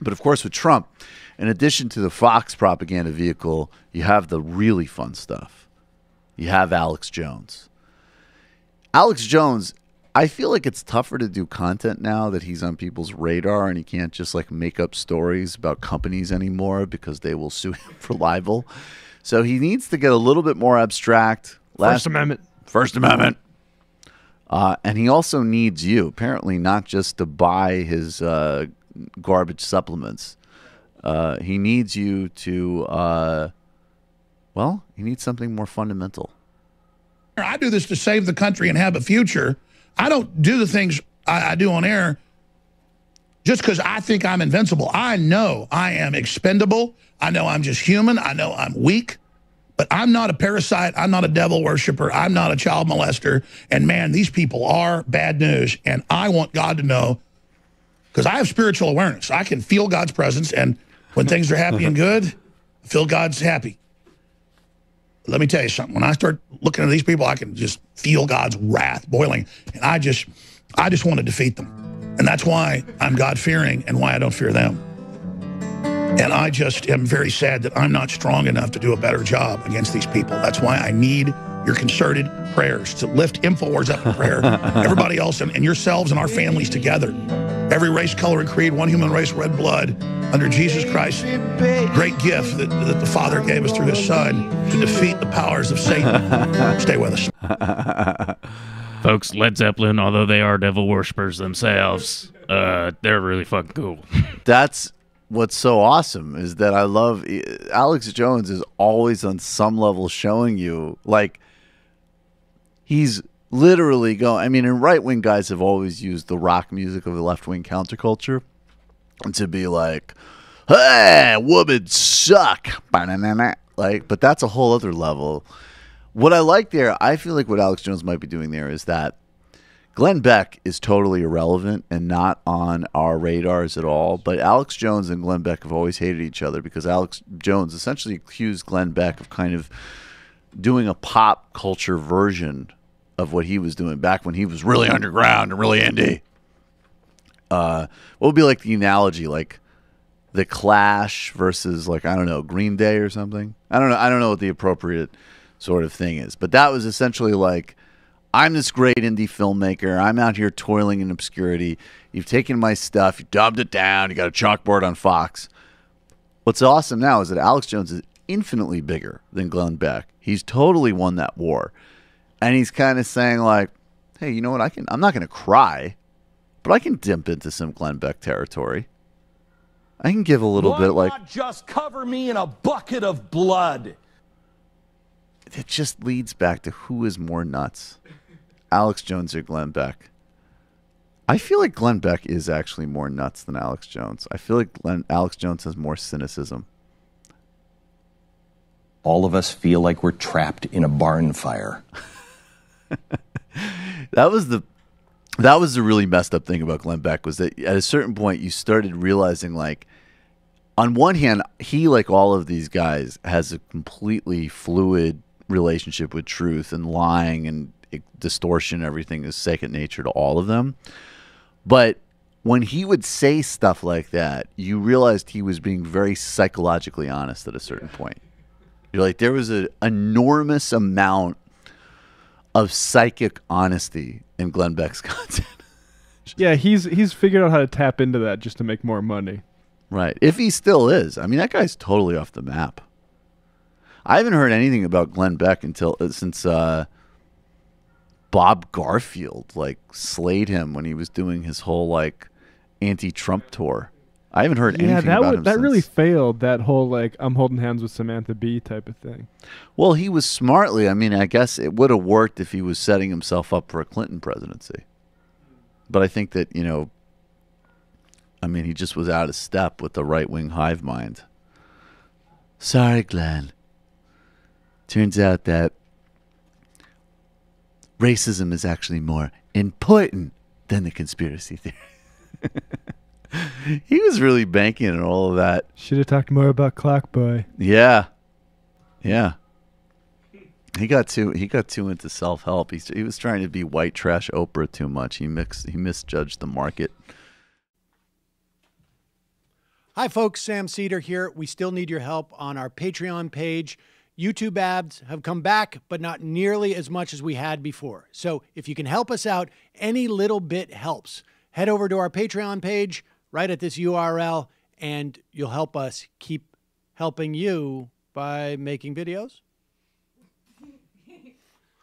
But of course, with Trump, in addition to the Fox propaganda vehicle, you have the really fun stuff. You have Alex Jones. Alex Jones, I feel like it's tougher to do content now that he's on people's radar and he can't just like make up stories about companies anymore because they will sue him for libel. So he needs to get a little bit more abstract. First Amendment. And he also needs you, apparently not just to buy his garbage supplements. He needs you to, he needs something more fundamental. I do this to save the country and have a future. I don't do the things I do on air just because I think I'm invincible. I know I am expendable. I know I'm just human. I know I'm weak. But I'm not a parasite. I'm not a devil worshiper. I'm not a child molester. And, man, these people are bad news. And I want God to know, because I have spiritual awareness. I can feel God's presence. And when things are happy and good, I feel God's happy. Let me tell you something. When I start looking at these people, I can just feel God's wrath boiling. And I just want to defeat them. And that's why I'm God-fearing and why I don't fear them. And I just am very sad that I'm not strong enough to do a better job against these people. That's why I need your concerted prayers to lift InfoWars up in prayer. Everybody else and yourselves and our families together. Every race, color, and creed, one human race, red blood, under Jesus Christ. Great gift that the Father gave us through his Son to defeat the powers of Satan. Stay with us. Folks, Led Zeppelin, although they are devil worshippers themselves, they're really fucking cool. That's what's so awesome is that I love Alex Jones is always on some level showing you like he's literally going. I mean, and right-wing guys have always used the rock music of the left-wing counterculture to be like, hey, women suck. Like, but that's a whole other level. What I like there, I feel like what Alex Jones might be doing there is that Glenn Beck is totally irrelevant and not on our radars at all. But Alex Jones and Glenn Beck have always hated each other because Alex Jones essentially accused Glenn Beck of kind of doing a pop culture version of what he was doing back when he was really underground and really indie. What would be like the analogy, like the Clash versus like, I don't know, Green Day or something? I don't know what the appropriate sort of thing is. But that was essentially like, I'm this great indie filmmaker. I'm out here toiling in obscurity. You've taken my stuff. You dubbed it down. You got a chalkboard on Fox. What's awesome now is that Alex Jones is infinitely bigger than Glenn Beck. He's totally won that war. And he's kind of saying like, hey, you know what? I'm not going to cry, but I can dip into some Glenn Beck territory. I can give a little bit like, not just cover me in a bucket of blood. It just leads back to who is more nuts. Alex Jones or Glenn Beck? I feel like Glenn Beck is actually more nuts than Alex Jones. I feel like Alex Jones has more cynicism. All of us feel like we're trapped in a barn fire. That was the really messed up thing about Glenn Beck was that at a certain point you started realizing like on one hand he, like all of these guys, has a completely fluid relationship with truth, and lying and distortion, everything is second nature to all of them. But when he would say stuff like that, you realized he was being very psychologically honest at a certain point. You're like, there was an enormous amount of psychic honesty in Glenn Beck's content. Yeah, he's figured out how to tap into that just to make more money. Right. If he still is. I mean, that guy's totally off the map. I haven't heard anything about Glenn Beck since Bob Garfield like slayed him when he was doing his whole like anti-Trump tour. I haven't heard anything about him that since. really failed, that whole like I'm holding hands with Samantha Bee type of thing. Well, he was smartly. I mean, I guess it would have worked if he was setting himself up for a Clinton presidency. But I think that, you know, I mean, he just was out of step with the right-wing hive mind. Sorry, Glenn. Turns out that racism is actually more important than the conspiracy theory. He was really banking on all of that. Should have talked more about Clockboy. Yeah. Yeah. He got too into self-help. He was trying to be white trash Oprah too much. He misjudged the market. Hi, folks. Sam Seder here. We still need your help on our Patreon page. YouTube ads have come back, but not nearly as much as we had before. So if you can help us out, any little bit helps. Head over to our Patreon page right at this URL, and you'll help us keep helping you by making videos